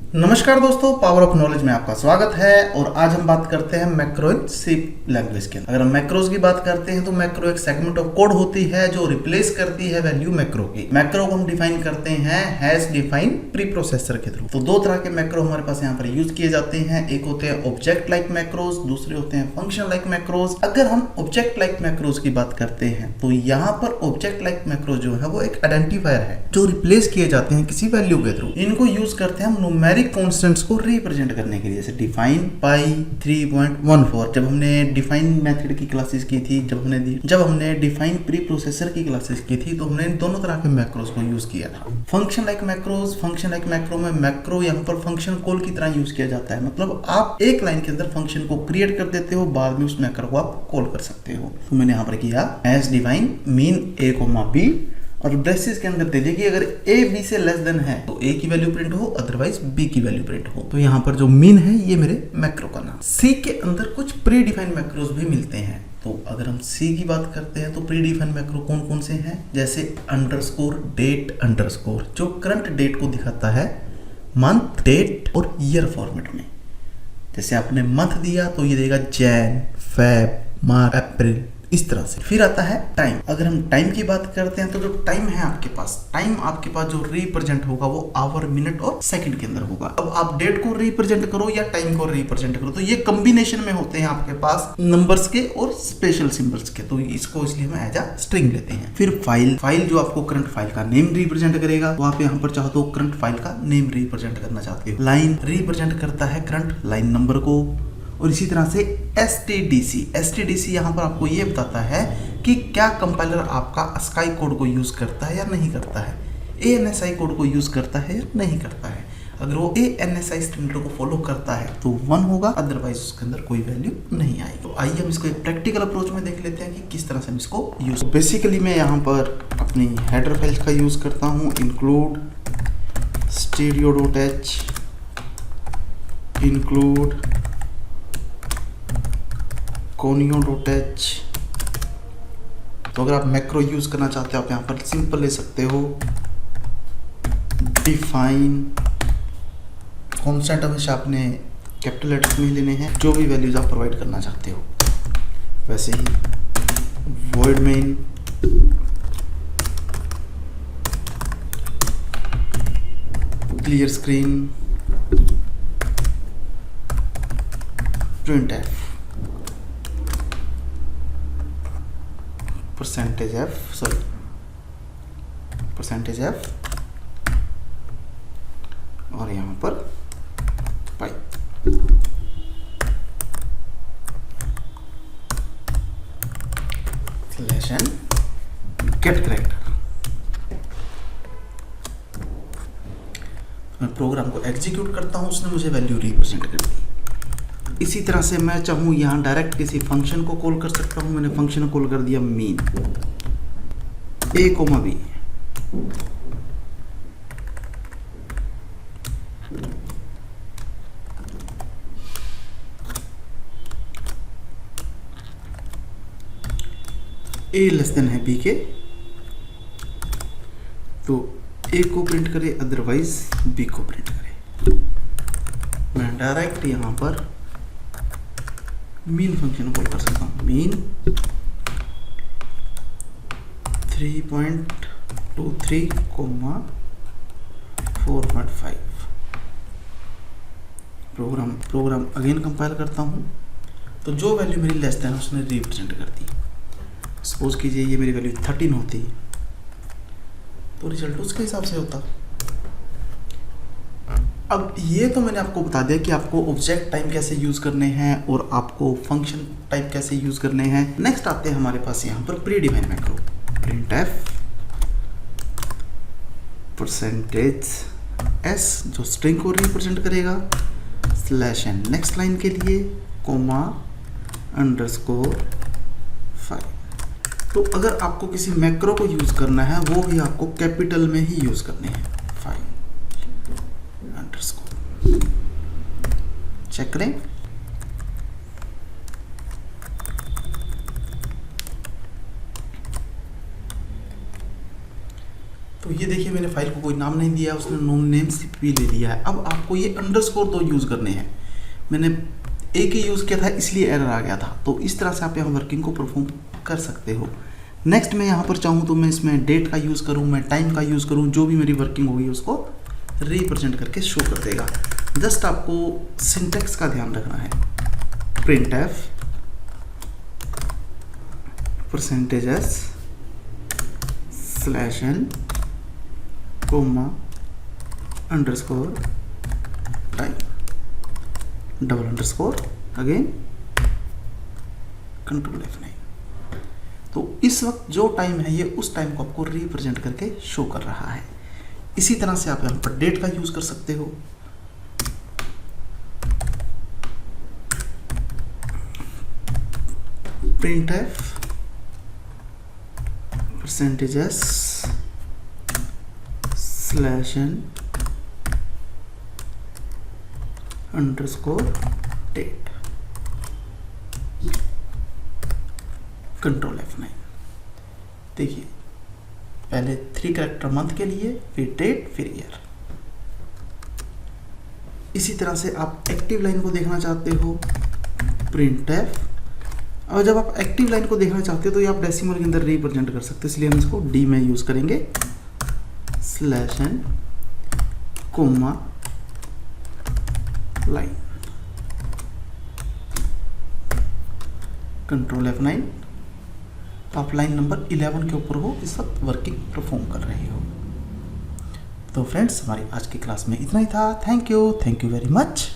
नमस्कार दोस्तों, power of knowledge में आपका स्वागत है। और आज हम बात करते हैं मैक्रो इन सी लैंग्वेज के अंदर। अगर हम मैक्रोज की बात करते हैं तो मैक्रो एक सेगमेंट ऑफ कोड होती है जो रिप्लेस करती है वैल्यू मैक्रो की। मैक्रो को हम डिफाइन करते हैं हैश डिफाइन प्री प्रोसेसर के थ्रू। तो दो तरह के मैक्रो हमारे पास यहाँ पर यूज किए जाते हैं। एक होते हैं ऑब्जेक्ट लाइक मैक्रोज, दूसरे होते हैं फंक्शन लाइक मैक्रोज। अगर हम ऑब्जेक्ट लाइक मैक्रोज की बात करते हैं तो यहाँ पर ऑब्जेक्ट लाइक मैक्रो जो है वो एक आइडेंटिफायर है जो रिप्लेस किए जाते हैं किसी वैल्यू के थ्रू। इनको यूज करते हैं हम न्यूमेरिक कॉन्स्टेंट्स को रिप्रेजेंट करने के लिए, जैसे डिफाइन पाई 3.14। जब हमने डिफाइन मेथड की क्लासेस की थी, जब हमने डिफाइन प्री प्रोसेसर की क्लासेस की थी, तो हमने इन दोनों तरह के मैक्रोज को यूज किया था। फंक्शन लाइक मैक्रो में मैक्रो यहाँ पर फंक्शन कॉल की तरह यूज किया जाता है। मतलब आप एक लाइन के अंदर फंक्शन को क्रिएट कर देते हो, बाद में उस मैक्रो को आप कॉल कर सकते हो। तो मैंने यहाँ पर किया as define mean a, b और ब्रेसेस के अंदर दे दिया कि अगर a b से लेस देन है तो a की वैल्यू प्रिंट हो, अदरवाइज b की वैल्यू प्रिंट हो। तो यहाँ पर जो मीन है ये मेरे मैक्रो का नाम। C के अंदर कुछ प्री डिफाइंड मैक्रोज भी मिलते हैं। तो अगर हम C की बात करते हैं तो प्री डिफाइंड मैक्रो कौन कौन से हैं, जैसे अंडरस्कोर डेट अंडरस्कोर जो करंट डेट को दिखाता है मंथ, डेट और ईयर फॉर्मेट में। जैसे आपने मंथ दिया तो ये देगा जैन, फेब, मार्च, अप्रैल, इस तरह से। फिर आता है टाइम। अगर हम टाइम की बात करते हैं तो जो टाइम है आपके पास जो रिप्रेजेंट होगा वो आवर, मिनट और सेकंड के अंदर होगा। अब आप डेट को रिप्रेजेंट करो या टाइम को रिप्रेजेंट करो तो ये कॉम्बिनेशन में होते हैं आपके पास नंबर्स के और स्पेशल सिंबल्स के। तो इसको इसलिए हम एज अ स्ट्रिंग लेते हैं। फिर फाइल जो आपको करंट फाइल का नेम रिप्रेजेंट करेगा। तो आप यहाँ पर चाहो तो करंट फाइल का नेम रिप्रेजेंट करना चाहते हो। लाइन रिप्रेजेंट करता है करंट लाइन नंबर को। और इसी तरह से STDC यहाँ पर आपको ये बताता है कि क्या कंपाइलर आपका ASCII कोड को यूज करता है या नहीं करता है, ANSI कोड को यूज करता है या नहीं करता है। अगर वो ANSI स्टैंडर्ड को फॉलो करता है तो 1 होगा, अदरवाइज उसके अंदर कोई वैल्यू नहीं आएगी। तो आइए हम इसको एक प्रैक्टिकल अप्रोच में देख लेते हैं कि किस तरह से हम इसको यूज। बेसिकली मैं यहाँ पर अपनी हेडर फाइल का यूज करता हूँ, इंक्लूड stereo.h, इंक्लूड conio.h। तो अगर आप मैक्रो यूज करना चाहते हो आप यहाँ पर सिंपल ले सकते हो डिफाइन। कॉन्स्टेंट हमेशा आपने कैपिटल लेटर्स में ही लेने हैं, जो भी वैल्यूज आप प्रोवाइड करना चाहते हो। वैसे ही void main, clear screen, printf, %f और यहाँ पर पाई। /n get character. मैं प्रोग्राम को एग्जीक्यूट करता हूँ, उसने मुझे वैल्यू रिप्रेजेंट कर दी। इसी तरह से मैं चाहूँ यहाँ डायरेक्ट किसी फंक्शन को कॉल कर सकता हूँ। मैंने फंक्शन कॉल कर दिया mean a, b। a less than है b के, तो a को प्रिंट करे, अदरवाइज b को प्रिंट करे। मैं डायरेक्ट यहाँ पर मीन फंक्शन कॉल कर सकता हूँ, मीन 3.23, 4.5। प्रोग्राम अगेन कंपाइल करता हूँ तो जो वैल्यू मेरी लेस देन उसने रिप्रेजेंट कर दी। सपोज कीजिए ये मेरी वैल्यू 13 होती तो रिजल्ट उसके हिसाब से होता। अब ये तो मैंने आपको बता दिया कि आपको ऑब्जेक्ट टाइप कैसे यूज करने हैं और आपको फंक्शन टाइप कैसे यूज करने हैं। नेक्स्ट आते हैं हमारे पास यहाँ पर pre define macro, printf %s जो स्ट्रिंग को रिप्रेजेंट करेगा, /n नेक्स्ट लाइन के लिए, _5। तो अगर आपको किसी मैक्रो को यूज करना है वो भी आपको कैपिटल में ही यूज करने हैं। 5 चेक करें। तो ये देखिए मैंने फाइल को कोई नाम नहीं दिया, उसने नो नेम सीपीपी ले लिया है। अब आपको ये अंडरस्कोर 2 यूज़ करने हैं। मैंने एक ही यूज़ किया था इसलिए एरर आ गया था। तो इस तरह से आप यहाँ वर्किंग को परफॉर्म कर सकते हो। नेक्स्ट मैं यहाँ पर चाहूँ तो मैं इसमें डेट का यूज़ करूँ, मैं टाइम का यूज़ करूँ, जो भी मेरी वर्किंग होगी उसको रिप्रेजेंट करके शो कर देगा। जस्ट आपको सिंटेक्स का ध्यान रखना है। printf %s /n __ time $_ again control F9। तो इस वक्त जो टाइम है ये उस टाइम को आपको रिप्रेजेंट करके शो कर रहा है। इसी तरह से आप यहाँ पर डेट का यूज कर सकते हो। printf %s /n _date control F9। देखिए पहले 3 कैरेक्टर मंथ के लिए, फिर डेट, फिर ईयर। इसी तरह से आप एक्टिव लाइन को देखना चाहते हो, printf। और जब आप एक्टिव लाइन को देखना चाहते हो तो ये आप डेसिमल के अंदर रिप्रेजेंट कर सकते हो, इसलिए हम इसको डी में यूज करेंगे /n लाइन कंट्रोल F9। तो आप लाइन नंबर 11 के ऊपर हो, इस वक्त वर्किंग परफॉर्म कर रहे हो। तो फ्रेंड्स हमारी आज की क्लास में इतना ही था। Thank you very much.